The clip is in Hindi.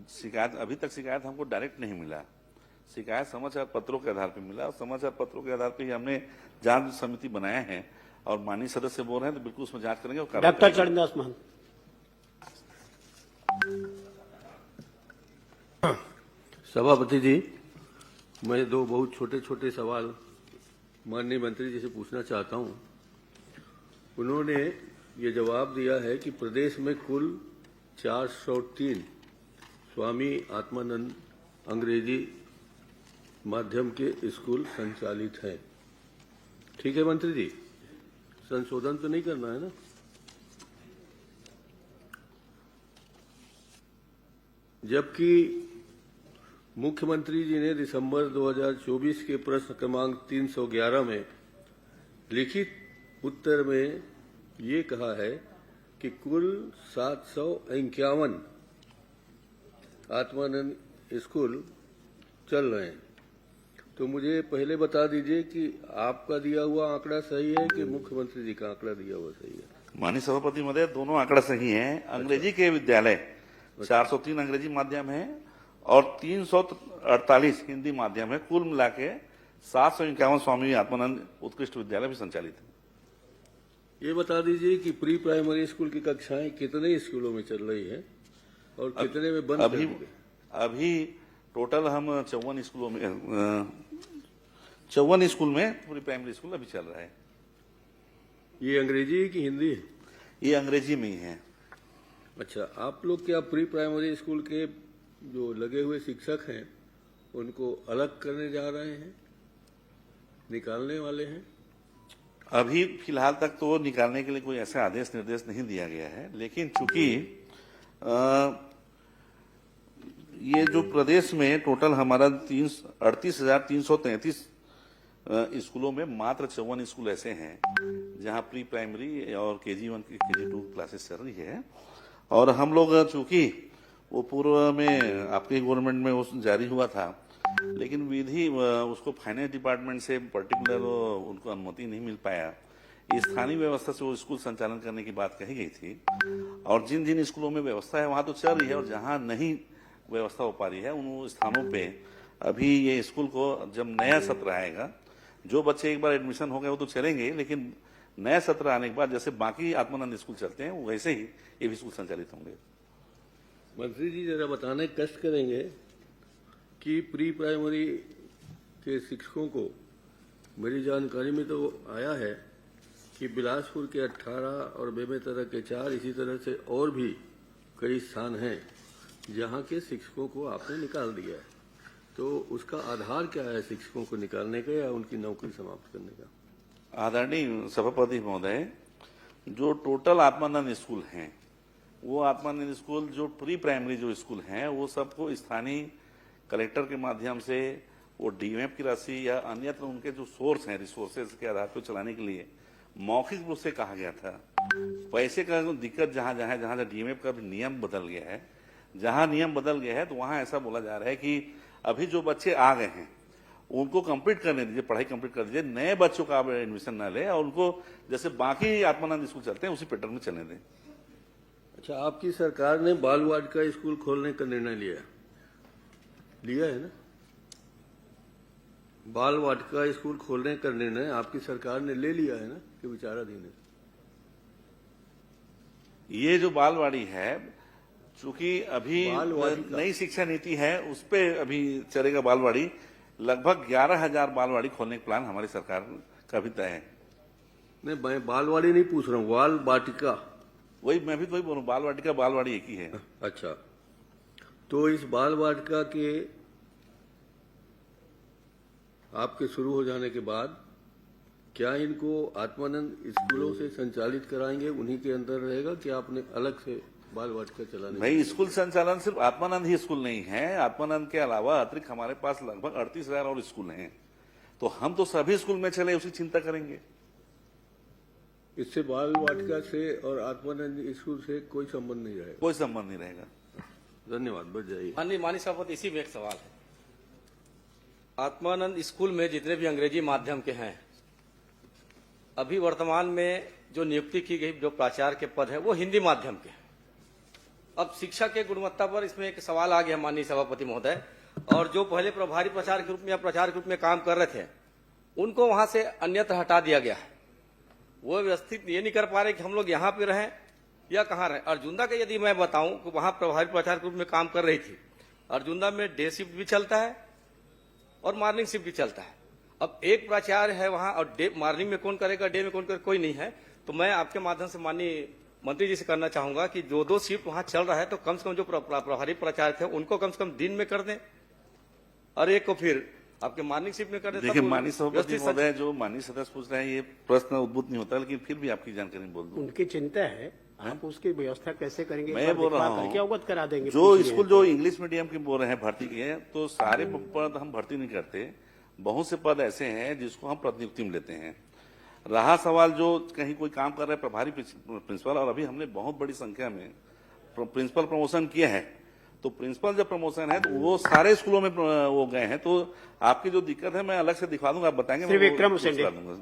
शिकायत अभी तक शिकायत हमको डायरेक्ट नहीं मिला। शिकायत समाचार पत्रों के आधार पर मिला और समाचार पत्रों के आधार पर ही हमने जांच समिति बनाया है और माननीय सदस्य बोल रहे हैं तो बिल्कुल उसमें जांच करेंगे और कार्रवाई डॉक्टर करेंगे। चरणदास महंत। सभापति जी, मैं दो बहुत छोटे छोटे सवाल माननीय मंत्री जी से पूछना चाहता हूं। उन्होंने ये जवाब दिया है कि प्रदेश में कुल 403 स्वामी आत्मानंद अंग्रेजी माध्यम के स्कूल संचालित हैं। ठीक है मंत्री जी, संशोधन तो नहीं करना है ना? जबकि मुख्यमंत्री जी ने दिसंबर 2024 के प्रश्न क्रमांक 311 में लिखित उत्तर में ये कहा है कि कुल 751 आत्मानंद स्कूल चल रहे हैं। तो मुझे पहले बता दीजिए कि आपका दिया हुआ आंकड़ा सही है कि मुख्यमंत्री जी का आंकड़ा दिया हुआ सही है? माननीय सभापति महोदय, दोनों आंकड़ा सही है। अंग्रेजी के विद्यालय 403 अंग्रेजी माध्यम है और 348 हिंदी माध्यम है। कुल मिला के 751 स्वामी आत्मानंद उत्कृष्ट विद्यालय भी संचालित है। ये बता दीजिए कि प्री प्राइमरी स्कूल की कक्षाएं कितने स्कूलों में चल रही है और कितने में बंद कर दी गई? अभी टोटल हम 54 स्कूलों में 54 स्कूल में प्री प्राइमरी स्कूल अभी चल रहा है। ये अंग्रेजी की हिंदी है? ये अंग्रेजी में ही है। अच्छा, आप लोग क्या प्री प्राइमरी स्कूल के जो लगे हुए शिक्षक हैं उनको अलग करने जा रहे हैं, निकालने वाले हैं? अभी फिलहाल तक तो निकालने के लिए कोई ऐसा आदेश निर्देश नहीं दिया गया है, लेकिन चूंकि ये जो प्रदेश में टोटल हमारा 38,333 स्कूलों में मात्र 54 स्कूल ऐसे हैं जहां प्री प्राइमरी और KG1 KG2 क्लासेस चल रही है। और हम लोग चूंकि वो पूर्व में आपके गवर्नमेंट में वो जारी हुआ था, लेकिन विधि उसको फाइनेंस डिपार्टमेंट से पर्टिकुलर उनको अनुमति नहीं मिल पाया। स्थानीय व्यवस्था से वो स्कूल संचालन करने की बात कही गई थी और जिन जिन स्कूलों में व्यवस्था है वहां तो चल रही है और जहां नहीं व्यवस्था हो पा रही है उन स्थानों पे अभी ये स्कूल को जब नया सत्र आएगा, जो बच्चे एक बार एडमिशन हो गए वो तो चलेंगे, लेकिन नया सत्र आने के बाद जैसे बाकी आत्मानंद स्कूल चलते हैं वैसे ही ये भी स्कूल संचालित होंगे। मंत्री जी जरा बताने कष्ट करेंगे कि प्री प्राइमरी के शिक्षकों को, मेरी जानकारी में तो आया है कि बिलासपुर के 18 और बेमेतरा के 4, इसी तरह से और भी कई स्थान हैं जहां के शिक्षकों को आपने निकाल दिया है। तो उसका आधार क्या है शिक्षकों को निकालने का या उनकी नौकरी समाप्त करने का? आदरणीय सभापति महोदय, जो टोटल आत्मानंद स्कूल हैं वो आत्मानंद स्कूल जो प्री प्राइमरी जो स्कूल हैं वो सबको स्थानीय कलेक्टर के माध्यम से वो DMF की राशि या अन्यत्र उनके जो सोर्स हैं रिसोर्सेज के आधार पर चलाने के लिए मौखिक रूप से कहा गया था। पैसे का दिक्कत जहां जहां जहां DMF का भी नियम बदल गया है, जहां नियम बदल गया है तो वहां ऐसा बोला जा रहा है कि अभी जो बच्चे आ गए हैं उनको कंप्लीट करने दीजिए, पढ़ाई कंप्लीट कर दीजिए, नए बच्चों का आप एडमिशन ना ले और उनको जैसे बाकी आत्मानंद स्कूल चलते हैं उसी पैटर्न में चलने दें। अच्छा, आपकी सरकार ने बाल वाटिका स्कूल खोलने का निर्णय लिया है ना? बाल वाटिका स्कूल खोलने का निर्णय आपकी सरकार ने ले लिया है ना कि विचाराधीन है? ये जो बालवाड़ी है, चूंकि अभी नई शिक्षा नीति है उस पर अभी चलेगा बालवाड़ी। लगभग 11,000 बालवाड़ी खोलने का प्लान हमारी सरकार का भी तय है। नहीं, मैं बालवाड़ी नहीं पूछ रहा हूँ, बाल वाटिका। वही मैं भी तो वही बोल रहा हूँ, बाल वाटिका बालवाड़ी एक ही है। अच्छा, तो इस बाल वाटिका के आपके शुरू हो जाने के बाद क्या इनको आत्मानंद स्कूलों से संचालित कराएंगे, उन्हीं के अंदर रहेगा कि आपने अलग से बाल वाटिका चलाने? भाई, स्कूल संचालन सिर्फ आत्मानंद ही स्कूल नहीं है। आत्मानंद के अलावा अतिरिक्त हमारे पास लगभग 38,000 और स्कूल हैं, तो हम तो सभी स्कूल में चले उसी चिंता करेंगे। इससे बाल वाटिका से और आत्मानंद स्कूल से कोई संबंध नहीं रहेगा? कोई संबंध नहीं रहेगा। धन्यवाद, बढ़ जाइए। माननीय सभापति, इसी में एक सवाल है। आत्मानंद स्कूल में जितने भी अंग्रेजी माध्यम के हैं, अभी वर्तमान में जो नियुक्ति की गई जो प्राचार्य के पद है वो हिंदी माध्यम के हैं। अब शिक्षा के गुणवत्ता पर इसमें एक सवाल आ गया माननीय सभापति महोदय, और जो पहले प्रभारी प्रचार के रूप में या प्रचार के रूप में काम कर रहे थे उनको वहां से अन्यत्र हटा दिया गया है। वो व्यवस्थित ये नहीं कर पा रहे कि हम लोग यहाँ पे रहें या कहाँ रहें। अर्जुंदा का यदि मैं बताऊं कि वहां प्रभारी प्रचार के रूप में काम कर रही थी, अर्जुंदा में डे शिफ्ट भी चलता है और मॉर्निंग शिफ्ट भी चलता है। अब एक प्राचार्य है वहां और डे मॉर्निंग में कौन करेगा, डे में कौन करेगा, कोई नहीं है। तो मैं आपके माध्यम से माननीय मंत्री जी से करना चाहूंगा कि जो 2 शिफ्ट वहां चल रहा है तो कम से कम जो प्रभारी प्राचार्य थे उनको कम से कम दिन में कर दें और एक को फिर आपके मॉर्निंग शिफ्ट में कर दें। देखिए माननीय सभापति महोदय, जो माननीय सदस्य पूछ रहे हैं ये प्रश्न उद्भूत नहीं होता, लेकिन फिर भी आपकी जानकारी बोल दूं। उनकी चिंता है, आप उसकी व्यवस्था कैसे करेंगे? मैं बोल रहा हूँ क्या अवगत करा देंगे? जो स्कूल जो इंग्लिश मीडियम की बोल रहे हैं भर्ती की है, तो सारे पद हम भर्ती नहीं करते। बहुत से पद ऐसे हैं जिसको हम प्रतिनियुक्ति में लेते हैं। रहा सवाल जो कहीं कोई काम कर रहा है प्रभारी प्रिंसिपल, और अभी हमने बहुत बड़ी संख्या में प्रिंसिपल प्रमोशन किया है, तो प्रिंसिपल जब प्रमोशन है तो वो सारे स्कूलों में वो गए हैं। तो आपकी जो दिक्कत है मैं अलग से दिखा दूंगा, आप बताएंगे, श्री मैं वो विक्रम दिखा सिंह जी। दूंगा।